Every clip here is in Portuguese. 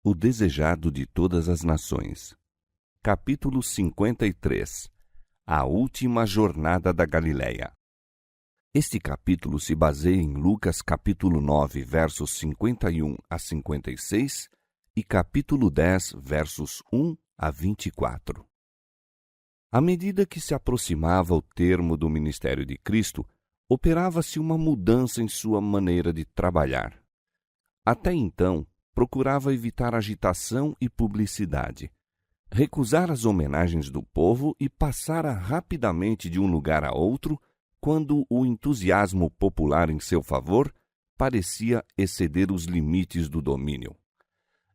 O desejado de todas as nações. Capítulo 53. A última jornada da Galileia. Este capítulo se baseia em Lucas capítulo 9, versos 51 a 56 e capítulo 10, versos 1 a 24. À medida que se aproximava o termo do ministério de Cristo, operava-se uma mudança em sua maneira de trabalhar. Até então, procurava evitar agitação e publicidade, recusar as homenagens do povo e passara rapidamente de um lugar a outro quando o entusiasmo popular em seu favor parecia exceder os limites do domínio.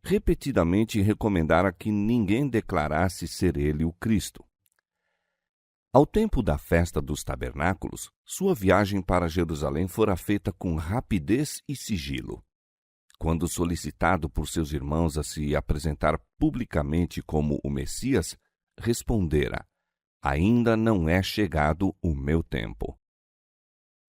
Repetidamente recomendara que ninguém declarasse ser ele o Cristo. Ao tempo da festa dos tabernáculos, sua viagem para Jerusalém fora feita com rapidez e sigilo. Quando solicitado por seus irmãos a se apresentar publicamente como o Messias, respondera: "Ainda não é chegado o meu tempo."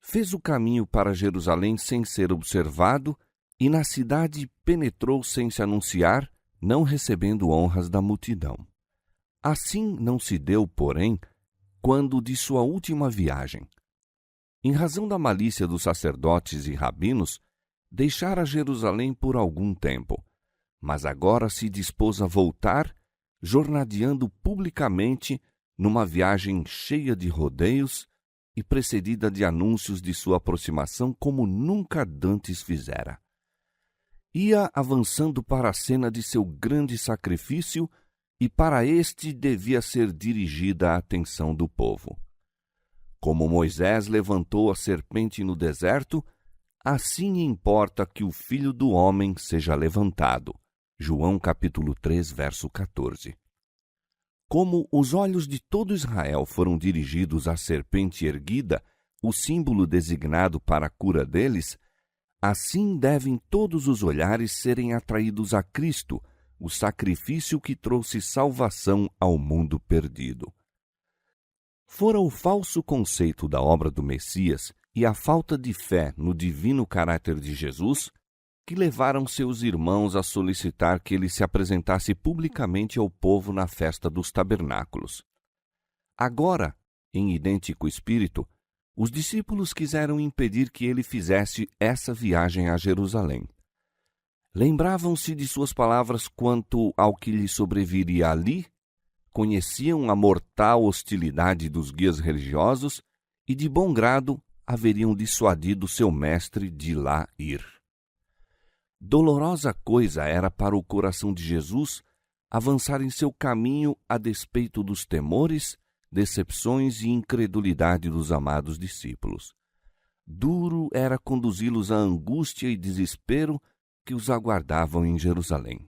Fez o caminho para Jerusalém sem ser observado e na cidade penetrou sem se anunciar, não recebendo honras da multidão. Assim não se deu, porém, quando de sua última viagem. Em razão da malícia dos sacerdotes e rabinos, deixara Jerusalém por algum tempo, mas agora se dispôs a voltar, jornadeando publicamente numa viagem cheia de rodeios e precedida de anúncios de sua aproximação como nunca dantes fizera. Ia avançando para a cena de seu grande sacrifício e para este devia ser dirigida a atenção do povo. Como Moisés levantou a serpente no deserto, assim importa que o Filho do Homem seja levantado. João capítulo 3, verso 14. Como os olhos de todo Israel foram dirigidos à serpente erguida, o símbolo designado para a cura deles, assim devem todos os olhares serem atraídos a Cristo, o sacrifício que trouxe salvação ao mundo perdido. Fora o falso conceito da obra do Messias e a falta de fé no divino caráter de Jesus que levaram seus irmãos a solicitar que ele se apresentasse publicamente ao povo na festa dos tabernáculos. Agora, em idêntico espírito, os discípulos quiseram impedir que ele fizesse essa viagem a Jerusalém. Lembravam-se de suas palavras quanto ao que lhe sobreviria ali, conheciam a mortal hostilidade dos guias religiosos e, de bom grado, haveriam dissuadido seu mestre de lá ir. Dolorosa coisa era para o coração de Jesus avançar em seu caminho a despeito dos temores, decepções e incredulidade dos amados discípulos. Duro era conduzi-los à angústia e desespero que os aguardavam em Jerusalém.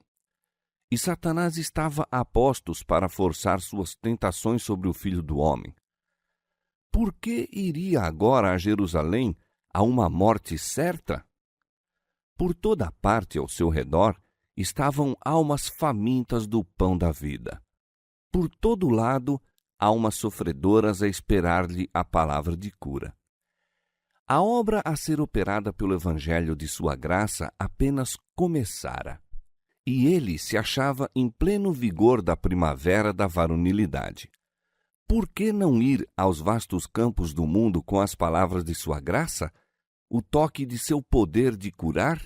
E Satanás estava a postos para forçar suas tentações sobre o Filho do Homem. Por que iria agora a Jerusalém a uma morte certa? Por toda parte ao seu redor estavam almas famintas do pão da vida. Por todo lado, almas sofredoras a esperar-lhe a palavra de cura. A obra a ser operada pelo Evangelho de sua graça apenas começara, e ele se achava em pleno vigor da primavera da varonilidade. Por que não ir aos vastos campos do mundo com as palavras de sua graça, o toque de seu poder de curar?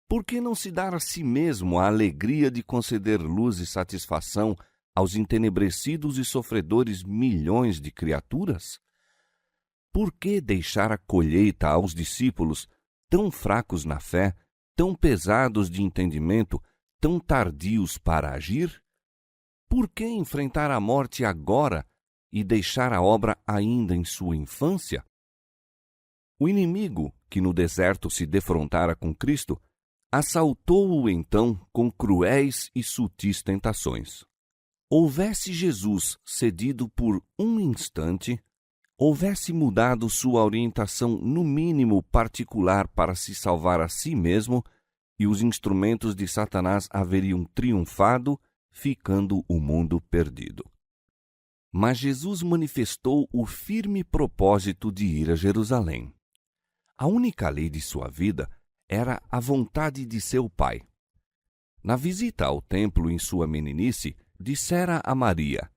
Por que não se dar a si mesmo a alegria de conceder luz e satisfação aos entenebrecidos e sofredores milhões de criaturas? Por que deixar a colheita aos discípulos, tão fracos na fé, tão pesados de entendimento, tão tardios para agir? Por que enfrentar a morte agora e deixar a obra ainda em sua infância? O inimigo, que no deserto se defrontara com Cristo, assaltou-o então com cruéis e sutis tentações. Houvesse Jesus cedido por um instante, houvesse mudado sua orientação no mínimo particular para se salvar a si mesmo, e os instrumentos de Satanás haveriam triunfado, ficando o mundo perdido. Mas Jesus manifestou o firme propósito de ir a Jerusalém. A única lei de sua vida era a vontade de seu Pai. Na visita ao templo em sua meninice, dissera a Maria: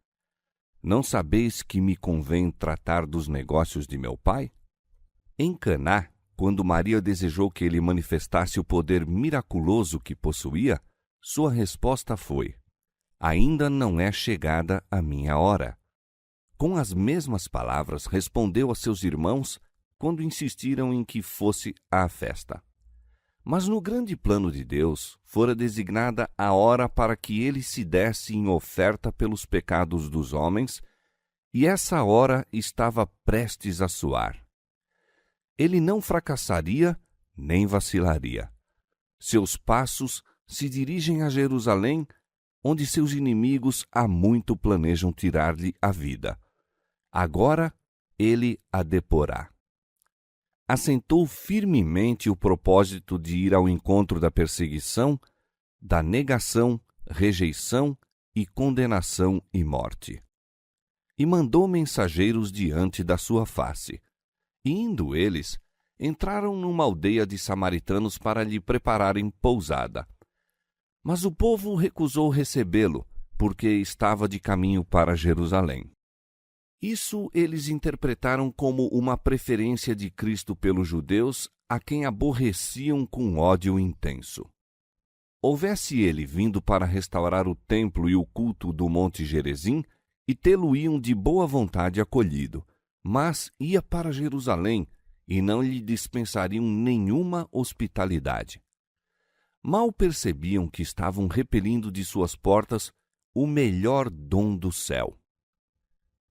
Não sabeis que me convém tratar dos negócios de meu pai? Em Caná, quando Maria desejou que ele manifestasse o poder miraculoso que possuía, sua resposta foi: Ainda não é chegada a minha hora. Com as mesmas palavras, respondeu a seus irmãos quando insistiram em que fosse à festa. Mas no grande plano de Deus, fora designada a hora para que ele se desse em oferta pelos pecados dos homens, e essa hora estava prestes a soar. Ele não fracassaria, nem vacilaria. Seus passos se dirigem a Jerusalém, onde seus inimigos há muito planejam tirar-lhe a vida. Agora ele a deporá. Assentou firmemente o propósito de ir ao encontro da perseguição, da negação, rejeição e condenação e morte. E mandou mensageiros diante da sua face. E indo eles, entraram numa aldeia de samaritanos para lhe prepararem pousada. Mas o povo recusou recebê-lo, porque estava de caminho para Jerusalém. Isso eles interpretaram como uma preferência de Cristo pelos judeus, a quem aborreciam com ódio intenso. Houvesse ele vindo para restaurar o templo e o culto do Monte Gerizim, e tê-lo-iam de boa vontade acolhido, mas ia para Jerusalém, e não lhe dispensariam nenhuma hospitalidade. Mal percebiam que estavam repelindo de suas portas o melhor dom do céu.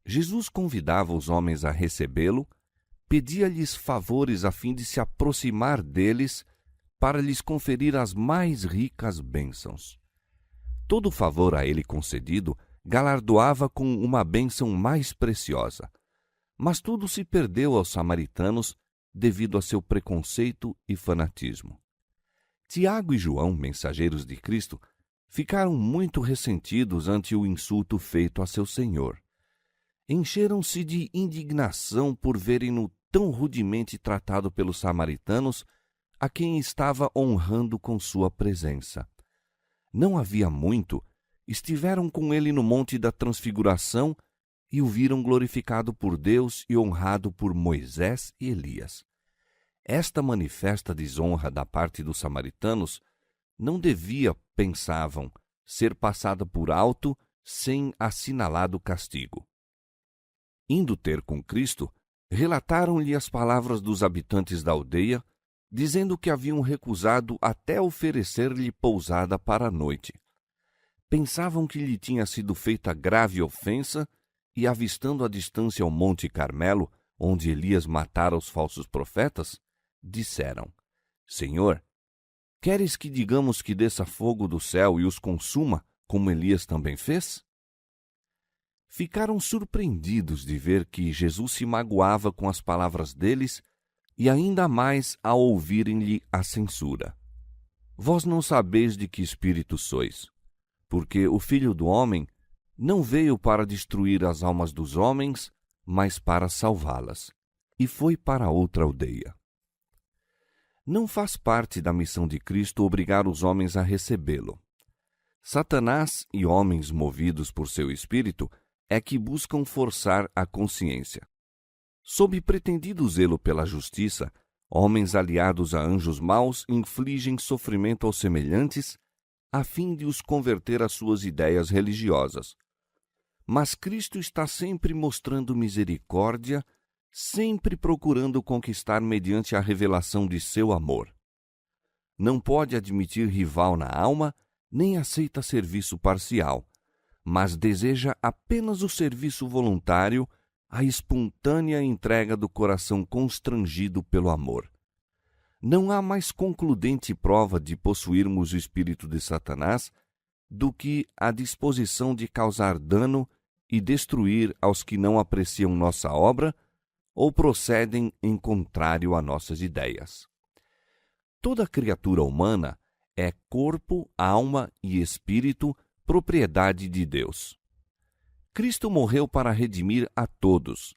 Jesus convidava os homens a recebê-lo, pedia-lhes favores a fim de se aproximar deles para lhes conferir as mais ricas bênçãos. Todo favor a ele concedido galardoava com uma bênção mais preciosa, mas tudo se perdeu aos samaritanos devido a seu preconceito e fanatismo. Tiago e João, mensageiros de Cristo, ficaram muito ressentidos ante o insulto feito a seu Senhor. Encheram-se de indignação por verem-no tão rudemente tratado pelos samaritanos, a quem estava honrando com sua presença. Não havia muito, estiveram com ele no Monte da Transfiguração e o viram glorificado por Deus e honrado por Moisés e Elias. Esta manifesta desonra da parte dos samaritanos não devia, pensavam, ser passada por alto sem assinalado castigo. Indo ter com Cristo, relataram-lhe as palavras dos habitantes da aldeia, dizendo que haviam recusado até oferecer-lhe pousada para a noite. Pensavam que lhe tinha sido feita grave ofensa e, avistando à distância o Monte Carmelo, onde Elias matara os falsos profetas, disseram: Senhor, queres que digamos que desça fogo do céu e os consuma, como Elias também fez? Ficaram surpreendidos de ver que Jesus se magoava com as palavras deles e ainda mais ao ouvirem-lhe a censura. Vós não sabeis de que espírito sois, porque o Filho do Homem não veio para destruir as almas dos homens, mas para salvá-las. E foi para outra aldeia. Não faz parte da missão de Cristo obrigar os homens a recebê-lo. Satanás e homens movidos por seu espírito é que buscam forçar a consciência. Sob pretendido zelo pela justiça, homens aliados a anjos maus infligem sofrimento aos semelhantes, a fim de os converter às suas ideias religiosas. Mas Cristo está sempre mostrando misericórdia, sempre procurando conquistar mediante a revelação de seu amor. Não pode admitir rival na alma, nem aceita serviço parcial, mas deseja apenas o serviço voluntário, a espontânea entrega do coração constrangido pelo amor. Não há mais concludente prova de possuirmos o espírito de Satanás do que a disposição de causar dano e destruir aos que não apreciam nossa obra ou procedem em contrário a nossas ideias. Toda criatura humana é corpo, alma e espírito, propriedade de Deus. Cristo morreu para redimir a todos.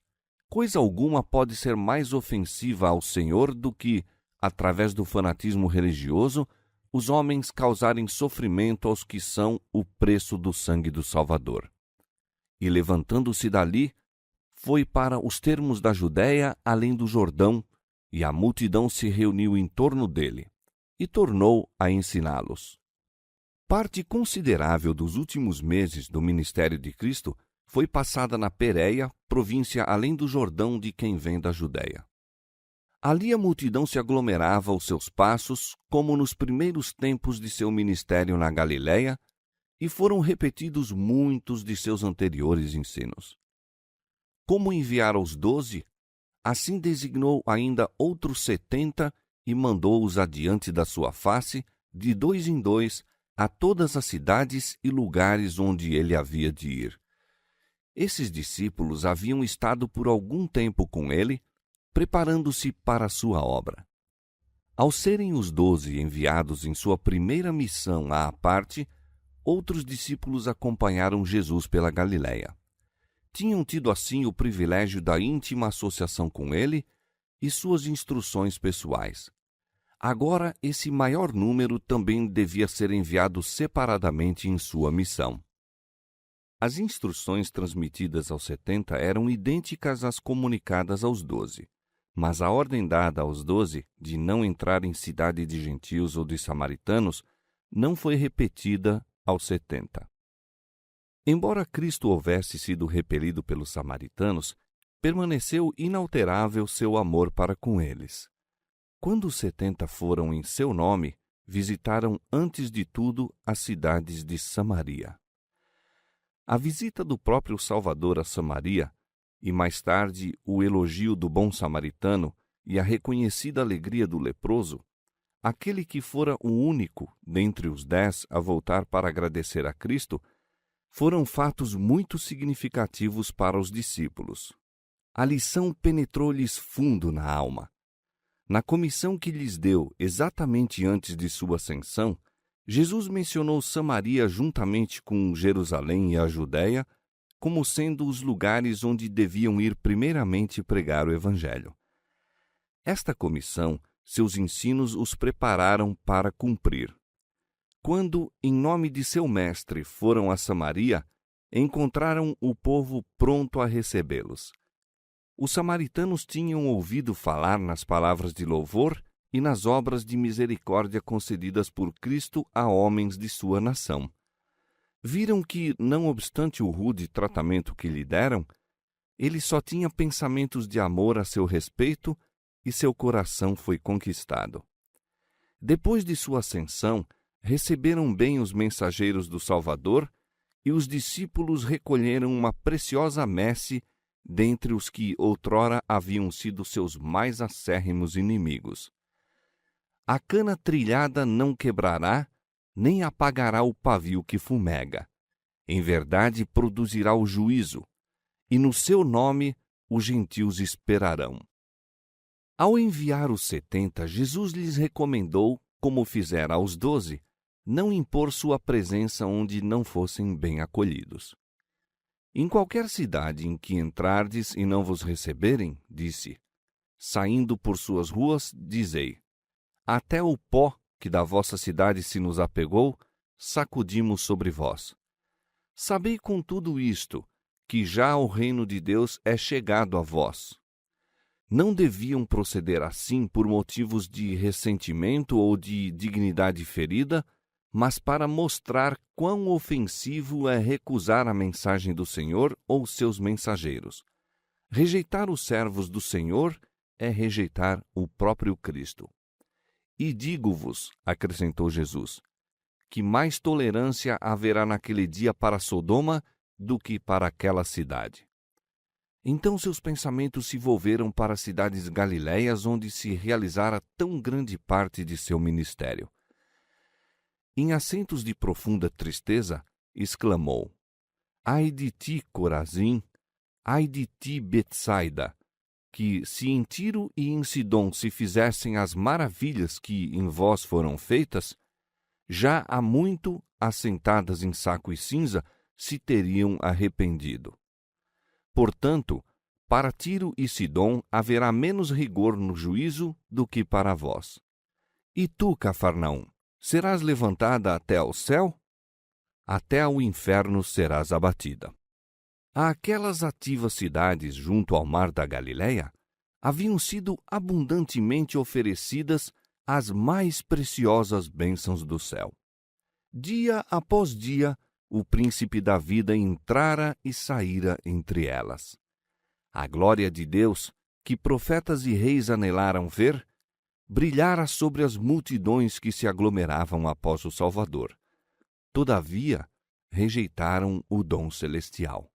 Coisa alguma pode ser mais ofensiva ao Senhor do que, através do fanatismo religioso, os homens causarem sofrimento aos que são o preço do sangue do Salvador. E levantando-se dali, foi para os termos da Judéia, além do Jordão, e a multidão se reuniu em torno dele, e tornou a ensiná-los. Parte considerável dos últimos meses do ministério de Cristo foi passada na Pérea, província além do Jordão de quem vem da Judéia. Ali a multidão se aglomerava aos seus passos, como nos primeiros tempos de seu ministério na Galiléia, e foram repetidos muitos de seus anteriores ensinos. Como enviara os 12, assim designou ainda outros 70 e mandou-os adiante da sua face, de 2 em 2, a todas as cidades e lugares onde ele havia de ir. Esses discípulos haviam estado por algum tempo com ele, preparando-se para a sua obra. Ao serem os 12 enviados em sua primeira missão à parte, outros discípulos acompanharam Jesus pela Galiléia. Tinham tido assim o privilégio da íntima associação com ele e suas instruções pessoais. Agora, esse maior número também devia ser enviado separadamente em sua missão. As instruções transmitidas aos 70 eram idênticas às comunicadas aos 12, mas a ordem dada aos 12 de não entrar em cidade de gentios ou de samaritanos não foi repetida aos 70. Embora Cristo houvesse sido repelido pelos samaritanos, permaneceu inalterável seu amor para com eles. Quando os 70 foram em seu nome, visitaram antes de tudo as cidades de Samaria. A visita do próprio Salvador a Samaria, e mais tarde o elogio do bom samaritano e a reconhecida alegria do leproso, aquele que fora o único dentre os 10 a voltar para agradecer a Cristo, foram fatos muito significativos para os discípulos. A lição penetrou-lhes fundo na alma. Na comissão que lhes deu exatamente antes de sua ascensão, Jesus mencionou Samaria juntamente com Jerusalém e a Judéia como sendo os lugares onde deviam ir primeiramente pregar o Evangelho. Esta comissão, seus ensinos os prepararam para cumprir. Quando, em nome de seu mestre, foram a Samaria, encontraram o povo pronto a recebê-los. Os samaritanos tinham ouvido falar nas palavras de louvor e nas obras de misericórdia concedidas por Cristo a homens de sua nação. Viram que, não obstante o rude tratamento que lhe deram, ele só tinha pensamentos de amor a seu respeito e seu coração foi conquistado. Depois de sua ascensão, receberam bem os mensageiros do Salvador e os discípulos recolheram uma preciosa messe dentre os que outrora haviam sido seus mais acérrimos inimigos. A cana trilhada não quebrará, nem apagará o pavio que fumega. Em verdade produzirá o juízo, e no seu nome os gentios esperarão. Ao enviar os 70, Jesus lhes recomendou, como fizera aos 12, não impor sua presença onde não fossem bem acolhidos. Em qualquer cidade em que entrardes e não vos receberem, disse, saindo por suas ruas, dizei, até o pó que da vossa cidade se nos apegou, sacudimos sobre vós. Sabei com tudo isto, que já o reino de Deus é chegado a vós. Não deviam proceder assim por motivos de ressentimento ou de dignidade ferida, mas para mostrar quão ofensivo é recusar a mensagem do Senhor ou seus mensageiros. Rejeitar os servos do Senhor é rejeitar o próprio Cristo. E digo-vos, acrescentou Jesus, que mais tolerância haverá naquele dia para Sodoma do que para aquela cidade. Então seus pensamentos se volveram para as cidades galileias onde se realizara tão grande parte de seu ministério. Em acentos de profunda tristeza, exclamou, ai de ti, Corazim, ai de ti, Betsaida, que se em Tiro e em Sidom se fizessem as maravilhas que em vós foram feitas, já há muito, assentadas em saco e cinza, se teriam arrependido. Portanto, para Tiro e Sidom haverá menos rigor no juízo do que para vós. E tu, Cafarnaum, Serás levantada até ao céu? Até ao inferno serás abatida. Àquelas ativas cidades junto ao mar da Galileia haviam sido abundantemente oferecidas as mais preciosas bênçãos do céu. Dia após dia, o príncipe da vida entrara e saíra entre elas. A glória de Deus, que profetas e reis anelaram ver, brilhara sobre as multidões que se aglomeravam após o Salvador. Todavia, rejeitaram o dom celestial.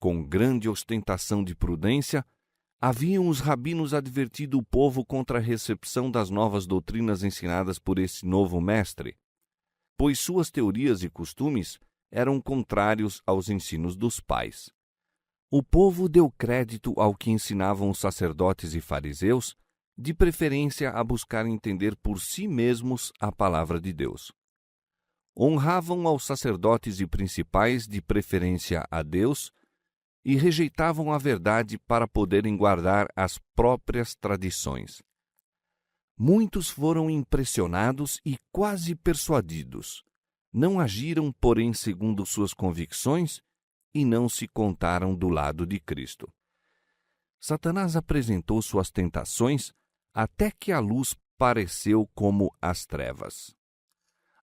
Com grande ostentação de prudência, haviam os rabinos advertido o povo contra a recepção das novas doutrinas ensinadas por esse novo mestre, pois suas teorias e costumes eram contrários aos ensinos dos pais. O povo deu crédito ao que ensinavam os sacerdotes e fariseus, de preferência a buscar entender por si mesmos a palavra de Deus. Honravam aos sacerdotes e principais, de preferência a Deus, e rejeitavam a verdade para poderem guardar as próprias tradições. Muitos foram impressionados e quase persuadidos. Não agiram, porém, segundo suas convicções e não se contaram do lado de Cristo. Satanás apresentou suas tentações até que a luz pareceu como as trevas.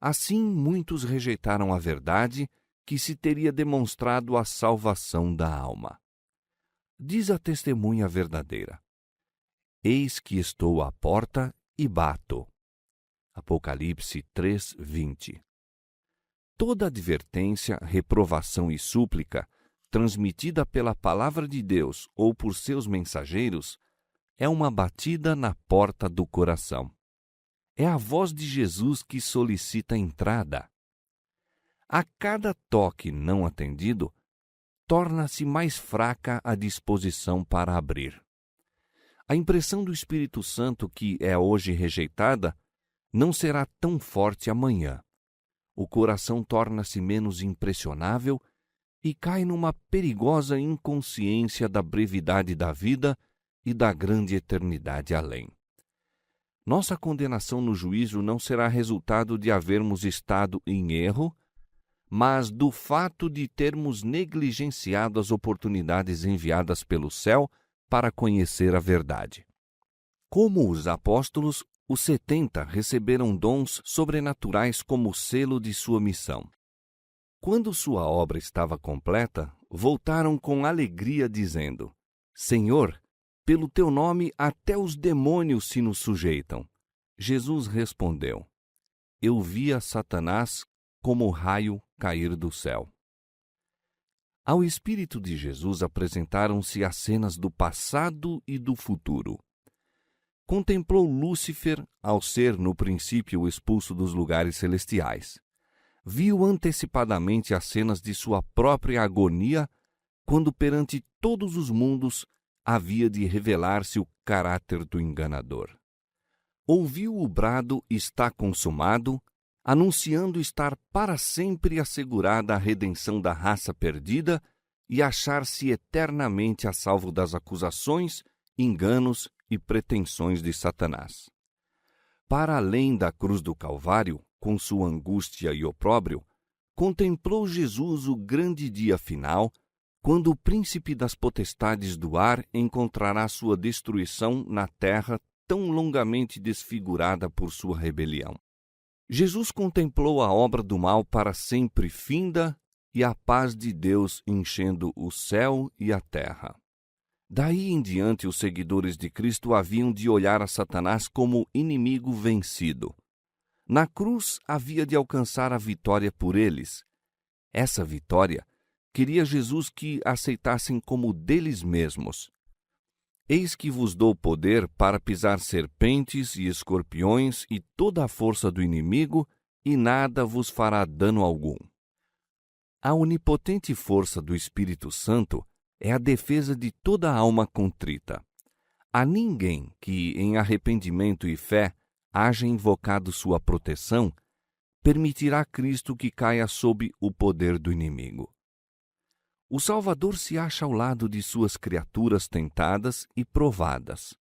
Assim, muitos rejeitaram a verdade que se teria demonstrado a salvação da alma. Diz a testemunha verdadeira: Eis que estou à porta e bato. Apocalipse 3:20. Toda advertência, reprovação e súplica, transmitida pela palavra de Deus ou por seus mensageiros, é uma batida na porta do coração. É a voz de Jesus que solicita entrada. A cada toque não atendido, torna-se mais fraca a disposição para abrir. A impressão do Espírito Santo que é hoje rejeitada não será tão forte amanhã. O coração torna-se menos impressionável e cai numa perigosa inconsciência da brevidade da vida e da grande eternidade além. Nossa condenação no juízo não será resultado de havermos estado em erro, mas do fato de termos negligenciado as oportunidades enviadas pelo céu para conhecer a verdade. Como os apóstolos, os 70 receberam dons sobrenaturais como selo de sua missão. Quando sua obra estava completa, voltaram com alegria dizendo: Senhor, pelo teu nome até os demônios se nos sujeitam. Jesus respondeu: Eu via Satanás como raio cair do céu. Ao Espírito de Jesus apresentaram-se as cenas do passado e do futuro. Contemplou Lúcifer ao ser, no princípio, expulso dos lugares celestiais. Viu antecipadamente as cenas de sua própria agonia, quando perante todos os mundos havia de revelar-se o caráter do enganador. Ouviu o brado "Está consumado", anunciando estar para sempre assegurada a redenção da raça perdida e achar-se eternamente a salvo das acusações, enganos e pretensões de Satanás. Para além da cruz do Calvário, com sua angústia e opróbrio, contemplou Jesus o grande dia final, quando o príncipe das potestades do ar encontrará sua destruição na terra tão longamente desfigurada por sua rebelião. Jesus contemplou a obra do mal para sempre finda e a paz de Deus enchendo o céu e a terra. Daí em diante, os seguidores de Cristo haviam de olhar a Satanás como inimigo vencido. Na cruz havia de alcançar a vitória por eles. Essa vitória queria Jesus que aceitassem como deles mesmos. Eis que vos dou poder para pisar serpentes e escorpiões e toda a força do inimigo, e nada vos fará dano algum. A onipotente força do Espírito Santo é a defesa de toda a alma contrita. A ninguém que, em arrependimento e fé, haja invocado sua proteção, permitirá Cristo que caia sob o poder do inimigo. O Salvador se acha ao lado de suas criaturas tentadas e provadas.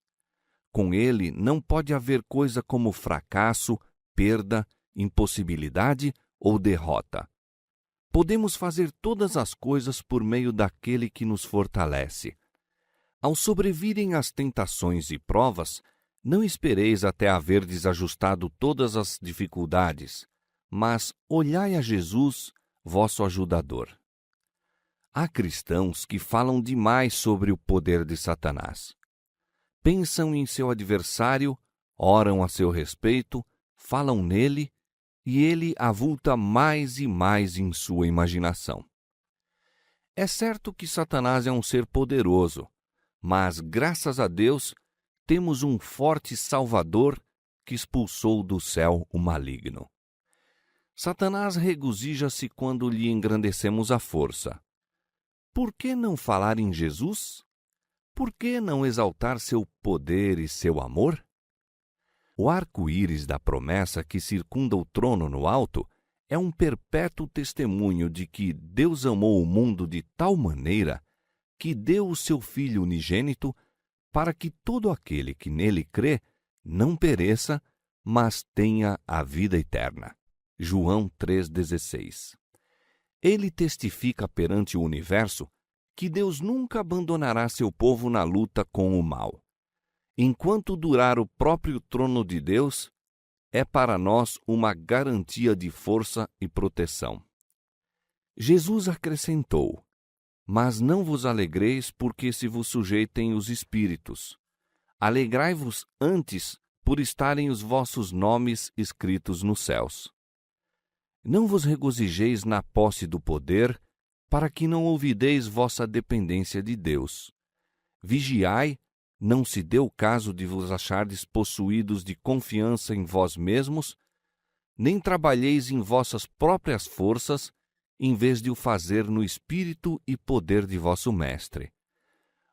Com ele não pode haver coisa como fracasso, perda, impossibilidade ou derrota. Podemos fazer todas as coisas por meio daquele que nos fortalece. Ao sobrevirem as tentações e provas, não espereis até haver desajustado todas as dificuldades, mas olhai a Jesus, vosso ajudador. Há cristãos que falam demais sobre o poder de Satanás. Pensam em seu adversário, oram a seu respeito, falam nele, e ele avulta mais e mais em sua imaginação. É certo que Satanás é um ser poderoso, mas, graças a Deus, temos um forte Salvador que expulsou do céu o maligno. Satanás regozija-se quando lhe engrandecemos a força. Por que não falar em Jesus? Por que não exaltar seu poder e seu amor? O arco-íris da promessa que circunda o trono no alto é um perpétuo testemunho de que Deus amou o mundo de tal maneira que deu o seu Filho unigênito para que todo aquele que nele crê não pereça, mas tenha a vida eterna. João 3,16. Ele testifica perante o universo que Deus nunca abandonará seu povo na luta com o mal. Enquanto durar o próprio trono de Deus, é para nós uma garantia de força e proteção. Jesus acrescentou: Mas não vos alegreis porque se vos sujeitem os espíritos. Alegrai-vos antes por estarem os vossos nomes escritos nos céus. Não vos regozijeis na posse do poder, para que não olvideis vossa dependência de Deus. Vigiai, não se dê o caso de vos achardes possuídos de confiança em vós mesmos, nem trabalheis em vossas próprias forças, em vez de o fazer no espírito e poder de vosso Mestre.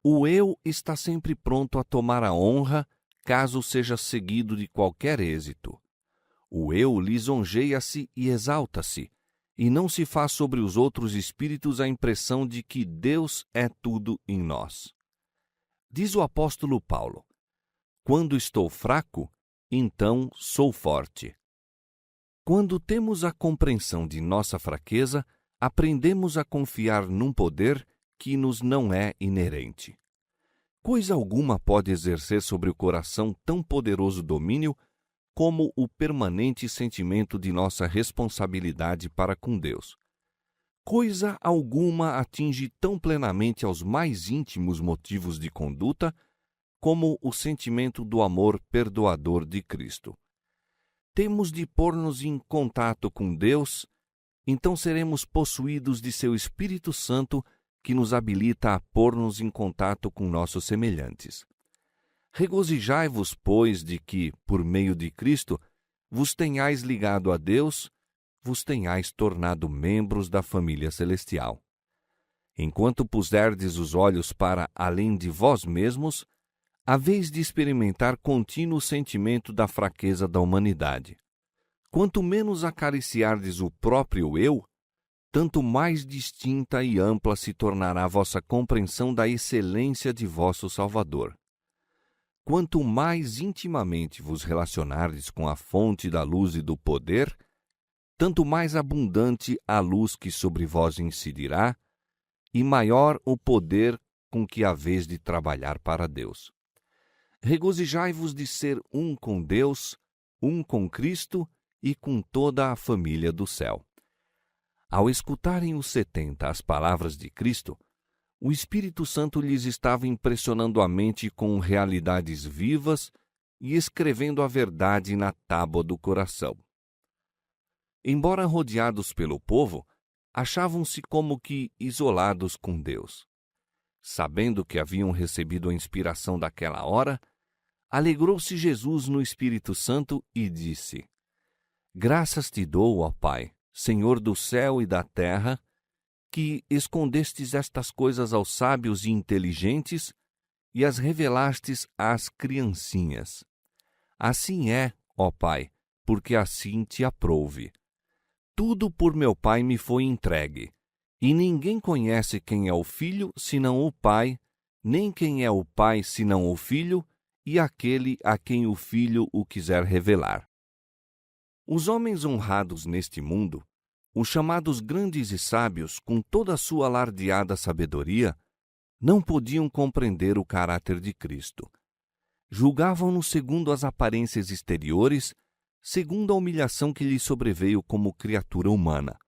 O eu está sempre pronto a tomar a honra, caso seja seguido de qualquer êxito. O eu lisonjeia-se e exalta-se, e não se faz sobre os outros espíritos a impressão de que Deus é tudo em nós. Diz o apóstolo Paulo: Quando estou fraco, então sou forte. Quando temos a compreensão de nossa fraqueza, aprendemos a confiar num poder que nos não é inerente. Coisa alguma pode exercer sobre o coração tão poderoso domínio como o permanente sentimento de nossa responsabilidade para com Deus. Coisa alguma atinge tão plenamente aos mais íntimos motivos de conduta como o sentimento do amor perdoador de Cristo. Temos de pôr-nos em contato com Deus, então seremos possuídos de seu Espírito Santo que nos habilita a pôr-nos em contato com nossos semelhantes. Regozijai-vos, pois, de que, por meio de Cristo, vos tenhais ligado a Deus, vos tenhais tornado membros da família celestial. Enquanto puserdes os olhos para além de vós mesmos, haveis de experimentar contínuo sentimento da fraqueza da humanidade. Quanto menos acariciardes o próprio eu, tanto mais distinta e ampla se tornará vossa compreensão da excelência de vosso Salvador. Quanto mais intimamente vos relacionardes com a fonte da luz e do poder, tanto mais abundante a luz que sobre vós incidirá, e maior o poder com que haveis de trabalhar para Deus. Regozijai-vos de ser um com Deus, um com Cristo e com toda a família do céu. Ao escutarem os 70 as palavras de Cristo, o Espírito Santo lhes estava impressionando a mente com realidades vivas e escrevendo a verdade na tábua do coração. Embora rodeados pelo povo, achavam-se como que isolados com Deus. Sabendo que haviam recebido a inspiração daquela hora, alegrou-se Jesus no Espírito Santo e disse: Graças te dou, ó Pai, Senhor do céu e da terra, que escondestes estas coisas aos sábios e inteligentes e as revelastes às criancinhas. Assim é, ó Pai, porque assim te aprouve. Tudo por meu Pai me foi entregue, e ninguém conhece quem é o Filho senão o Pai, nem quem é o Pai senão o Filho, e aquele a quem o Filho o quiser revelar. Os homens honrados neste mundo, os chamados grandes e sábios, com toda a sua alardeada sabedoria, não podiam compreender o caráter de Cristo. Julgavam-no segundo as aparências exteriores, segundo a humilhação que lhe sobreveio como criatura humana.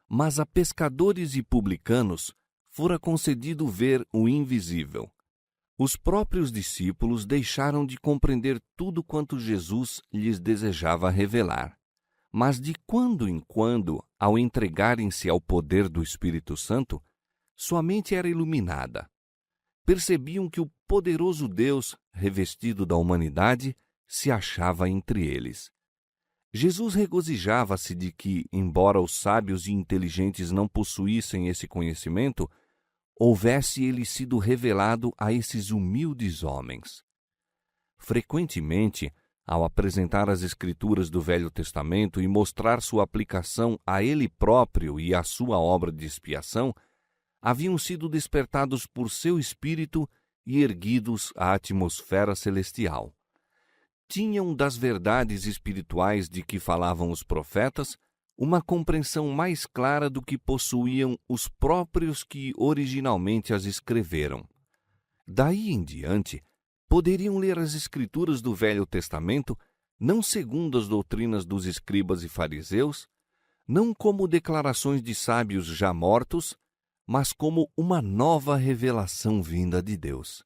Mas a pescadores e publicanos fora concedido ver o invisível. Os próprios discípulos deixaram de compreender tudo quanto Jesus lhes desejava revelar. Mas de quando em quando, ao entregarem-se ao poder do Espírito Santo, sua mente era iluminada. Percebiam que o poderoso Deus, revestido da humanidade, se achava entre eles. Jesus regozijava-se de que, embora os sábios e inteligentes não possuíssem esse conhecimento, houvesse ele sido revelado a esses humildes homens. Frequentemente, ao apresentar as Escrituras do Velho Testamento e mostrar sua aplicação a ele próprio e à sua obra de expiação, haviam sido despertados por seu espírito e erguidos à atmosfera celestial. Tinham das verdades espirituais de que falavam os profetas uma compreensão mais clara do que possuíam os próprios que originalmente as escreveram. Daí em diante, poderiam ler as Escrituras do Velho Testamento não segundo as doutrinas dos escribas e fariseus, não como declarações de sábios já mortos, mas como uma nova revelação vinda de Deus.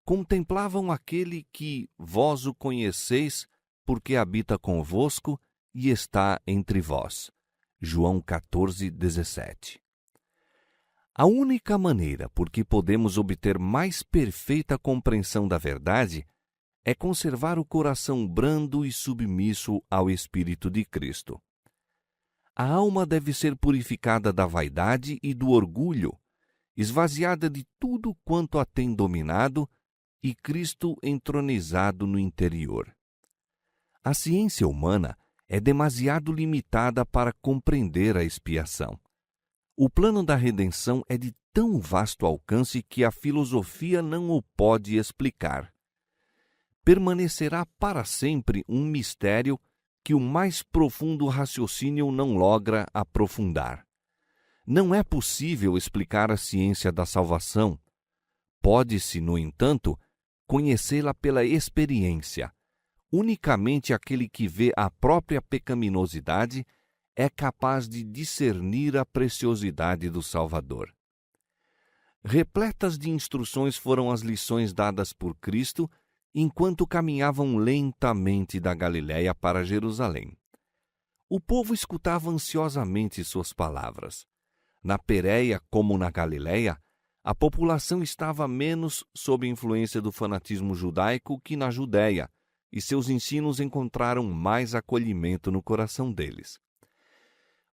Contemplavam aquele que vós o conheceis, porque habita convosco e está entre vós. João 14:17. A única maneira por que podemos obter mais perfeita compreensão da verdade é conservar o coração brando e submisso ao Espírito de Cristo. A alma deve ser purificada da vaidade e do orgulho, esvaziada de tudo quanto a tem dominado, e Cristo entronizado no interior. A ciência humana é demasiado limitada para compreender a expiação. O plano da redenção é de tão vasto alcance que a filosofia não o pode explicar. Permanecerá para sempre um mistério que o mais profundo raciocínio não logra aprofundar. Não é possível explicar a ciência da salvação. Pode-se, no entanto, conhecê-la pela experiência. Unicamente aquele que vê a própria pecaminosidade é capaz de discernir a preciosidade do Salvador. Repletas de instruções foram as lições dadas por Cristo enquanto caminhavam lentamente da Galiléia para Jerusalém. O povo escutava ansiosamente suas palavras. Na Pérea, como na Galiléia, a população estava menos sob influência do fanatismo judaico que na Judéia, e seus ensinos encontraram mais acolhimento no coração deles.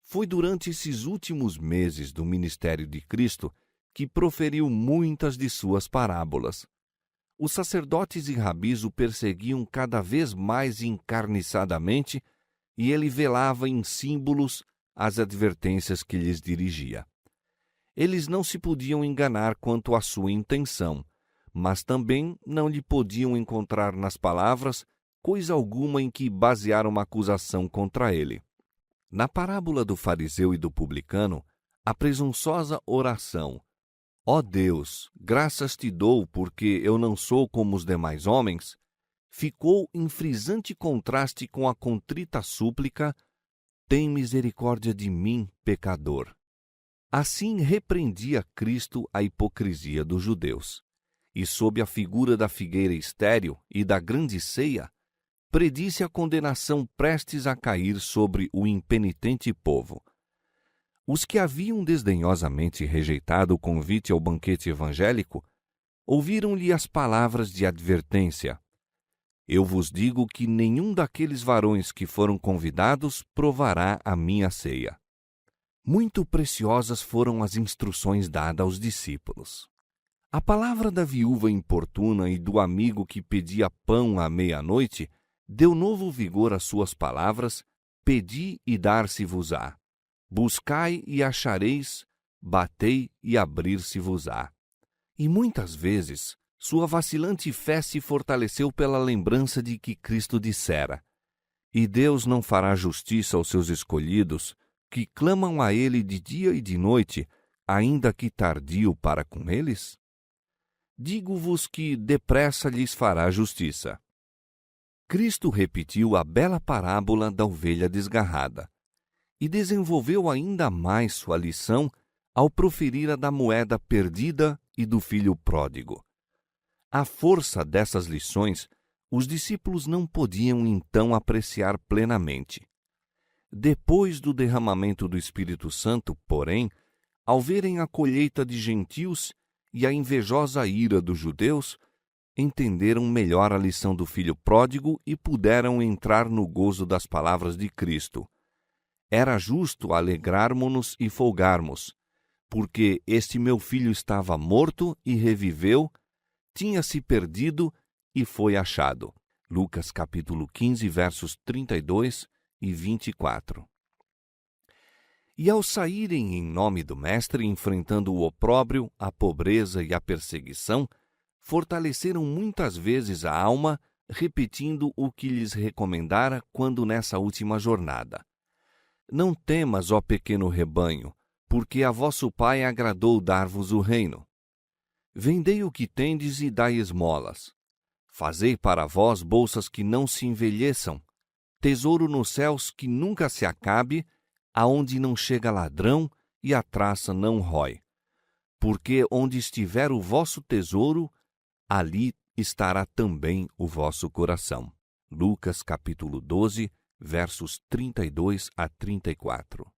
Foi durante esses últimos meses do ministério de Cristo que proferiu muitas de suas parábolas. Os sacerdotes e rabis o perseguiam cada vez mais encarniçadamente e ele velava em símbolos as advertências que lhes dirigia. Eles não se podiam enganar quanto à sua intenção, mas também não lhe podiam encontrar nas palavras coisa alguma em que basear uma acusação contra ele. Na parábola do fariseu e do publicano, a presunçosa oração "Ó Deus, graças te dou porque eu não sou como os demais homens", ficou em frisante contraste com a contrita súplica "Tem misericórdia de mim, pecador". Assim repreendia Cristo a hipocrisia dos judeus, e sob a figura da figueira estéril e da grande ceia, predisse a condenação prestes a cair sobre o impenitente povo. Os que haviam desdenhosamente rejeitado o convite ao banquete evangélico, ouviram-lhe as palavras de advertência: "Eu vos digo que nenhum daqueles varões que foram convidados provará a minha ceia". Muito preciosas foram as instruções dadas aos discípulos. A palavra da viúva importuna e do amigo que pedia pão à meia-noite deu novo vigor às suas palavras: "Pedi e dar-se-vos-á. Buscai e achareis, batei e abrir-se-vos-á". E muitas vezes sua vacilante fé se fortaleceu pela lembrança de que Cristo dissera: E Deus não fará justiça aos seus escolhidos, que clamam a Ele de dia e de noite, ainda que tardio para com eles? Digo-vos que depressa lhes fará justiça. Cristo repetiu a bela parábola da ovelha desgarrada e desenvolveu ainda mais sua lição ao proferir a da moeda perdida e do filho pródigo. À força dessas lições, os discípulos não podiam então apreciar plenamente. Depois do derramamento do Espírito Santo, porém, ao verem a colheita de gentios e a invejosa ira dos judeus, entenderam melhor a lição do filho pródigo e puderam entrar no gozo das palavras de Cristo. Era justo alegrarmos-nos e folgarmos, porque este meu filho estava morto e reviveu, tinha se perdido e foi achado. Lucas capítulo 15, versos 32 e 24. E ao saírem em nome do Mestre, enfrentando o opróbrio, a pobreza e a perseguição, fortaleceram muitas vezes a alma, repetindo o que lhes recomendara quando nessa última jornada. Não temas, ó pequeno rebanho, porque a vosso Pai agradou dar-vos o reino. Vendei o que tendes e dai esmolas. Fazei para vós bolsas que não se envelheçam, tesouro nos céus que nunca se acabe, aonde não chega ladrão e a traça não rói. Porque onde estiver o vosso tesouro, ali estará também o vosso coração. Lucas capítulo 12, versos 32 a 34.